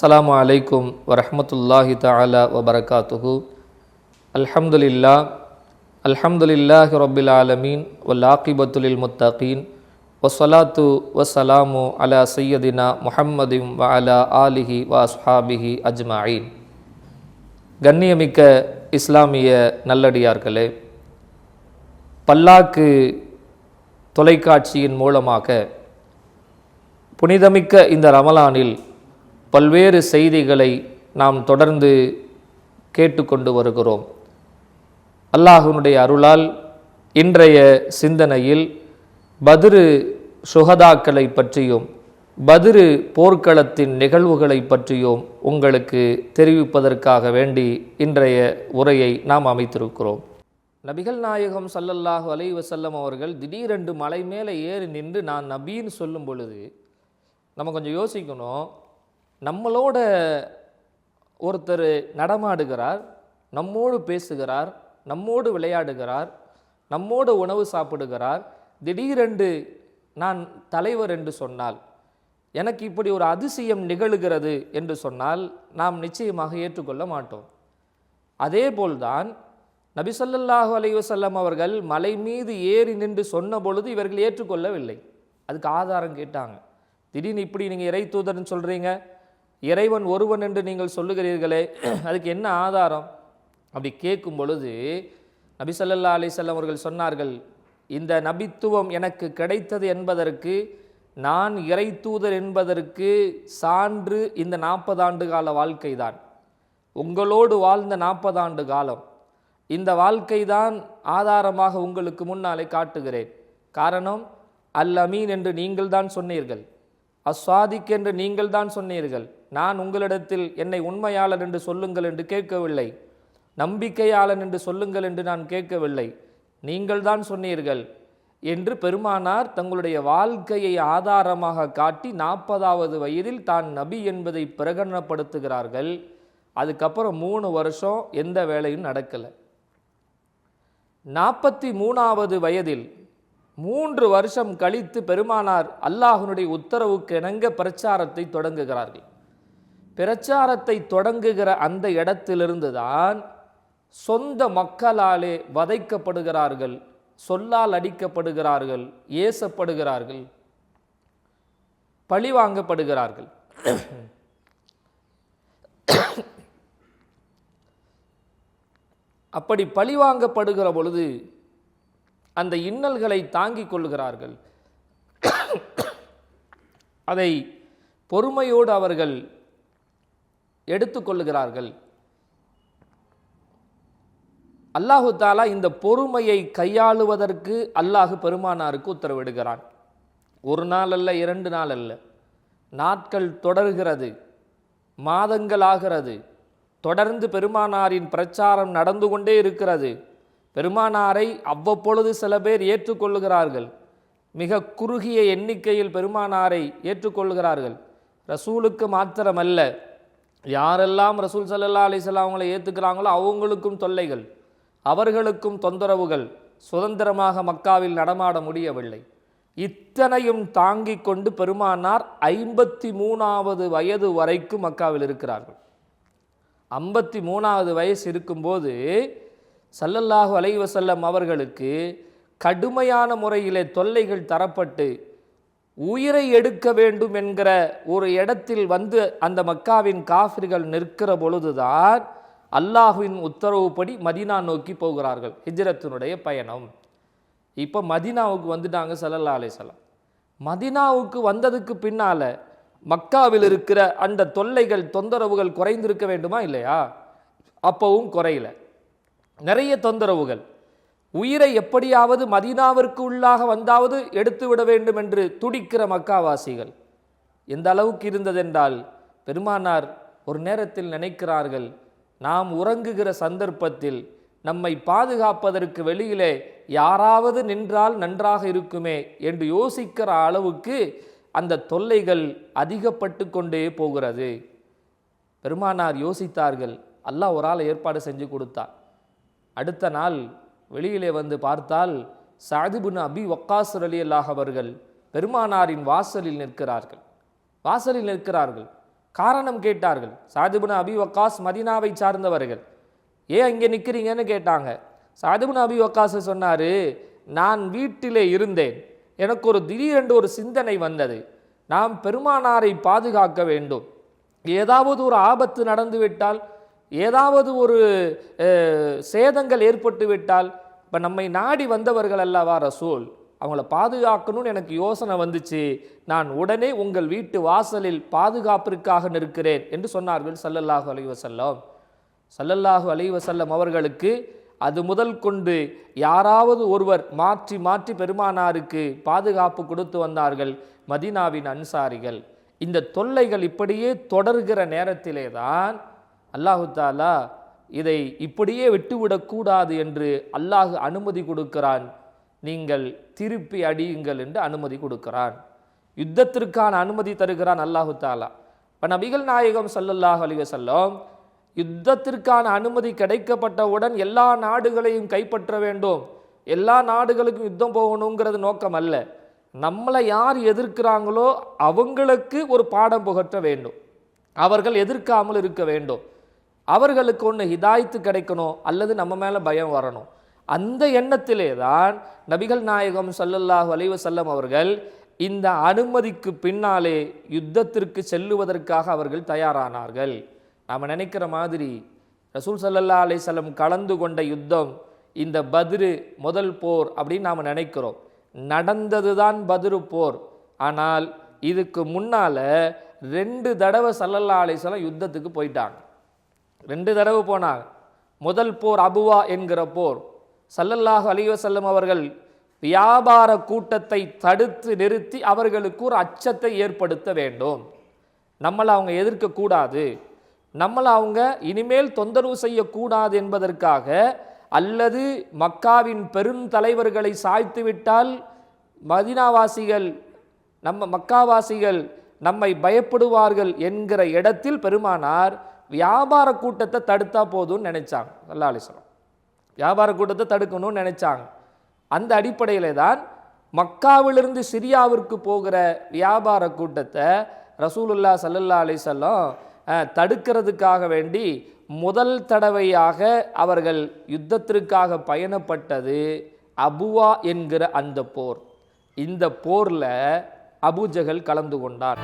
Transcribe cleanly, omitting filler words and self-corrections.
அஸ்ஸலாமு அலைக்கும் வரஹ்மத்துல்லாஹி தஆலா வபரகாத்துஹு. அல்ஹம்துலில்லாஹி ரப்பில் ஆலமீன் வல் ஆகிபத்து லில் முத்தகீன் வஸ்ஸலாத்து வஸ்ஸலாமு அலா சய்யதினா முஹம்மதின் வ அலா ஆலிஹி வ அஸ்ஹாபிஹி அஜ்மஈன். கண்ணியமிக்க இஸ்லாமிய நல்லடியார்களே, பல்லாக்கு தொலைக்காட்சியின் மூலமாக புனிதமிக்க இந்த ரமலானில் பல்வேறு செய்திகளை நாம் தொடர்ந்து கேட்டுக்கொண்டு வருகிறோம். அல்லாஹ்வினுடைய அருளால் இன்றைய சிந்தனையில் பத்ரு சுஹதாக்களை பற்றியும் பத்ரு போர்க்களத்தின் நிகழ்வுகளை பற்றியும் உங்களுக்கு தெரிவிப்பதற்காக வேண்டி இன்றைய உரையை நாம் அமைத்திருக்கிறோம். நபிகள் நாயகம் ஸல்லல்லாஹு அலைஹி வஸல்லம் அவர்கள் திடீரென்று மலை மேலே ஏறி நின்று நான் நபின்னு சொல்லும் பொழுது நம்ம கொஞ்சம் யோசிக்கணும். நம்மளோட ஒருத்தர் நடமாடுகிறார், நம்மோடு பேசுகிறார், நம்மோடு விளையாடுகிறார், நம்மோடு உணவு சாப்பிடுகிறார். திடீரென்று நான் தலைவர் என்று சொன்னால், எனக்கு இப்படி ஒரு அதிசயம் நிகழுகிறது என்று சொன்னால் நாம் நிச்சயமாக ஏற்றுக்கொள்ள மாட்டோம். அதே போல்தான் நபி ஸல்லல்லாஹு அலைஹி வஸல்லம் அவர்கள் மலை மீது ஏறி நின்று சொன்ன பொழுது இவர்கள் ஏற்றுக்கொள்ளவில்லை. அதுக்கு ஆதாரம் கேட்டாங்க. திடீர்னு இப்படி நீங்கள் இறை தூதர்னு சொல்கிறீங்க, இறைவன் ஒருவன் என்று நீங்கள் சொல்லுகிறீர்களே, அதுக்கு என்ன ஆதாரம்? அப்படி கேட்கும் பொழுது நபி ஸல்லல்லாஹு அலைஹி வஸல்லம் அவர்கள் சொன்னார்கள், இந்த நபித்துவம் எனக்கு கிடைத்தது என்பதற்கு, நான் இறை தூதர் என்பதற்கு சான்று இந்த 40 ஆண்டு கால வாழ்க்கை தான். உங்களோடு வாழ்ந்த 40 ஆண்டு காலம், இந்த வாழ்க்கை தான் ஆதாரமாக உங்களுக்கு முன்னாலே காட்டுகிறேன். காரணம், அல் அமீன் என்று நீங்கள் தான் சொன்னீர்கள், அஸ்வாதிக் என்று நீங்கள் தான் சொன்னீர்கள். நான் உங்களிடத்தில் என்னை உண்மையாளர் என்று சொல்லுங்கள் என்று கேட்கவில்லை, நம்பிக்கையாளன் என்று சொல்லுங்கள் என்று நான் கேட்கவில்லை, நீங்கள் தான் சொன்னீர்கள் என்று பெருமானார் தங்களுடைய வாழ்க்கையை ஆதாரமாக காட்டி 40வது வயதில் தான் நபி என்பதை பிரகடனப்படுத்துகிறார்கள். அதுக்கப்புறம் 3 வருஷம் எந்த வேலையும் நடக்கலை. 43வது வயதில் 3 வருஷம் கழித்து பெருமானார் அல்லாஹ்வினுடைய உத்தரவுக்கு இணங்க பிரச்சாரத்தை தொடங்குகிறார்கள். பிரச்சாரத்தை தொடங்குகிற அந்த இடத்திலிருந்து தான் சொந்த மக்களாலே வதைக்கப்படுகிறார்கள், சொல்லால் அடிக்கப்படுகிறார்கள், ஏசப்படுகிறார்கள், பழிவாங்கப்படுகிறார்கள். அப்படி பழிவாங்கப்படுகிற பொழுது அந்த இன்னல்களை தாங்கிக் கொள்கிறார்கள். அதை பொறுமையோடு அவர்கள் எடுத்துக்கொள்ளுகிறார்கள். அல்லாஹு தாலா இந்த பொறுமையை கையாளுவதற்கு அல்லாஹு பெருமானாருக்கு உத்தரவிடுகிறான். 1 நாள் அல்ல, 2 நாள் அல்ல, நாட்கள் தொடர்கிறது, மாதங்கள் ஆகிறது. தொடர்ந்து பெருமானாரின் பிரச்சாரம் நடந்து கொண்டே இருக்கிறது. பெருமானாரை அவ்வப்பொழுது சில பேர் ஏற்றுக்கொள்ளுகிறார்கள். மிக குறுகிய எண்ணிக்கையில் பெருமானாரை ஏற்றுக்கொள்கிறார்கள். ரசூலுக்கு மாத்திரமல்ல, யாரெல்லாம் ரசூல் ஸல்லல்லாஹு அலைஹி வஸல்லம் அவங்களை ஏற்றுக்கிறாங்களோ அவங்களுக்கும் தொல்லைகள், அவர்களுக்கும் தொந்தரவுகள். சுதந்திரமாக மக்காவில் நடமாட முடியவில்லை. இத்தனையும் தாங்கிக் கொண்டு பெருமானார் 53வது வயது வரைக்கும் மக்காவில் இருக்கிறார்கள். 53வது வயசு இருக்கும்போது ஸல்லல்லாஹு அலைஹி வஸல்லம் அவர்களுக்கு கடுமையான முறையிலே தொல்லைகள் தரப்பட்டு உயிரை எடுக்க வேண்டும் என்கிற ஒரு இடத்தில் வந்து அந்த மக்காவின் காஃபிர்கள் நிற்கிற பொழுதுதான் அல்லாஹ்வின் உத்தரவுப்படி மதீனா நோக்கி போகிறார்கள். ஹிஜ்ரத்தினுடைய பயணம். இப்போ மதீனாவுக்கு வந்துட்டாங்க ஸல்லல்லாஹு அலைஹி வஸல்லம். மதீனாவுக்கு வந்ததுக்கு பின்னால மக்காவில் இருக்கிற அந்த தொல்லைகள், தொந்தரவுகள் குறைந்திருக்க வேண்டுமா இல்லையா? அப்பவும் குறையல, நிறைய தொந்தரவுகள். உயிரை எப்படியாவது மதீனாவிற்கு உள்ளாக வந்தாவது எடுத்து விட வேண்டும் என்று துடிக்கிற மக்காவாசிகள் எந்த அளவுக்கு இருந்ததென்றால், பெருமானார் ஒரு நேரத்தில் நினைக்கிறார்கள், நாம் உறங்குகிற சந்தர்ப்பத்தில் நம்மை பாதுகாப்பதற்கு வெளியிலே யாராவது நின்றால் நன்றாக இருக்குமே என்று யோசிக்கிற அளவுக்கு அந்த தொல்லைகள் அதிகப்பட்டு கொண்டே போகிறது. பெருமானார் யோசித்தார்கள். அல்லாஹ் ஒரு ஆளை ஏற்பாடு செஞ்சு கொடுத்தார். அடுத்த நாள் வெளியிலே வந்து பார்த்தால் சஅத் இப்னு அபி வக்காஸ் ரலியல்லாஹு அவர்கள் பெருமானாரின் வாசலில் நிற்கிறார்கள். காரணம் கேட்டார்கள். சஅத் இப்னு அபி வக்காஸ் மதீனாவை சார்ந்தவர்கள். ஏன் இங்கே நிற்கிறீங்கன்னு கேட்டாங்க. சஅத் இப்னு அபி வக்காஸ் சொன்னார், நான் வீட்டிலே இருந்தேன், எனக்கு ஒரு திடீரென்று ஒரு சிந்தனை வந்தது, நாம் பெருமானாரை பாதுகாக்க வேண்டும், ஏதாவது ஒரு ஆபத்து நடந்து விட்டால், ஏதாவது ஒரு சேதங்கள் ஏற்பட்டு விட்டால், இப்போ நம்மை நாடி வந்தவர்கள் அல்லவா ரசூல், அவங்கள பாதுகாக்கணும்னு எனக்கு யோசனை வந்துச்சு, நான் உடனே உங்கள் வீட்டு வாசலில் பாதுகாப்பிற்காக நிற்கிறேன் என்று சொன்னார்கள் ஸல்லல்லாஹு அலைஹி வஸல்லம். ஸல்லல்லாஹு அலைஹி வஸல்லம் அவர்களுக்கு அது முதல் கொண்டு யாராவது ஒருவர் மாற்றி மாற்றி பெருமானாருக்கு பாதுகாப்பு கொடுத்து வந்தார்கள் மதீனாவின் அன்சாரிகள். இந்த தொல்லைகள் இப்படியே தொடர்கிற நேரத்திலே தான் அல்லாஹு தாலா இதை இப்படியே விட்டுவிடக்கூடாது என்று அல்லாஹ் அனுமதி கொடுக்கிறான். நீங்கள் திருப்பி அடியுங்கள் என்று அனுமதி கொடுக்கிறான். யுத்தத்திற்கான அனுமதி தருகிறான் அல்லாஹு தாலா. இப்போ நபிகள் நாயகம் ஸல்லல்லாஹு அலைஹி வஸல்லம் யுத்தத்திற்கான அனுமதி கிடைக்கப்பட்டவுடன் எல்லா நாடுகளையும் கைப்பற்ற வேண்டும், எல்லா நாடுகளுக்கும் யுத்தம் போகணுங்கிறது நோக்கம் அல்ல. நம்மளை யார் எதிர்க்கிறாங்களோ அவங்களுக்கு ஒரு பாடம் புகற்ற வேண்டும், அவர்கள் எதிர்க்காமல் இருக்க வேண்டும், அவர்களுக்கு ஒன்று ஹிதாயத்து கிடைக்கணும் அல்லது நம்ம மேலே பயம் வரணும். அந்த எண்ணத்திலே தான் நபிகள் நாயகம் ஸல்லல்லாஹு அலைஹி வஸல்லம் அவர்கள் இந்த அனுமதிக்கு பின்னாலே யுத்தத்திற்கு செல்லுவதற்காக அவர்கள் தயாரானார்கள். நாம் நினைக்கிற மாதிரி ரசூல் ஸல்லல்லாஹு அலைஹி வஸல்லம் கலந்து கொண்ட யுத்தம் இந்த பத்ரு முதல் போர் அப்படின்னு நாம் நினைக்கிறோம். நடந்தது தான் பத்ரு போர். ஆனால் இதுக்கு முன்னால் 2 தடவை ஸல்லல்லாஹு அலைஹி வஸல்லம் யுத்தத்துக்கு போயிட்டாங்க. 2 தடவை போனாங்க. முதல் போர் அபுவா என்கிற போர். ஸல்லல்லாஹு அலைஹி வஸல்லம் அவர்கள் வியாபார கூட்டத்தை தடுத்து நிறுத்தி அவர்களுக்கு ஒரு அச்சத்தை ஏற்படுத்த வேண்டும். நம்மளை அவங்க எதிர்க்கக்கூடாது, நம்மளை அவங்க இனிமேல் தொந்தரவு செய்யக்கூடாது என்பதற்காக, அல்லது மக்காவின் பெருந்தலைவர்களை சாய்த்து விட்டால் மதீனாவாசிகள் மக்காவாசிகள் நம்மை பயப்படுவார்கள் என்கிற இடத்தில் பெருமானார் வியாபார கூட்டத்தை தடுத்தா போதும்னு நினைச்சாங்க. ஸல்லல்லாஹு அலைஹி வஸல்லம் வியாபார கூட்டத்தை தடுக்கணும்னு நினைச்சாங்க. அந்த அடிப்படையிலே தான் மக்காவிலிருந்து சிரியாவிற்கு போகிற வியாபார கூட்டத்தை ரசூலுல்லாஹ் ஸல்லல்லாஹு அலைஹி வஸல்லம் தடுக்கிறதுக்காக வேண்டி முதல் தடவையாக அவர்கள் யுத்தத்திற்காக பயணப்பட்டது அபுவா என்கிற அந்த போர். இந்த போரில் அபூஜஹல் கலந்து கொண்டார்.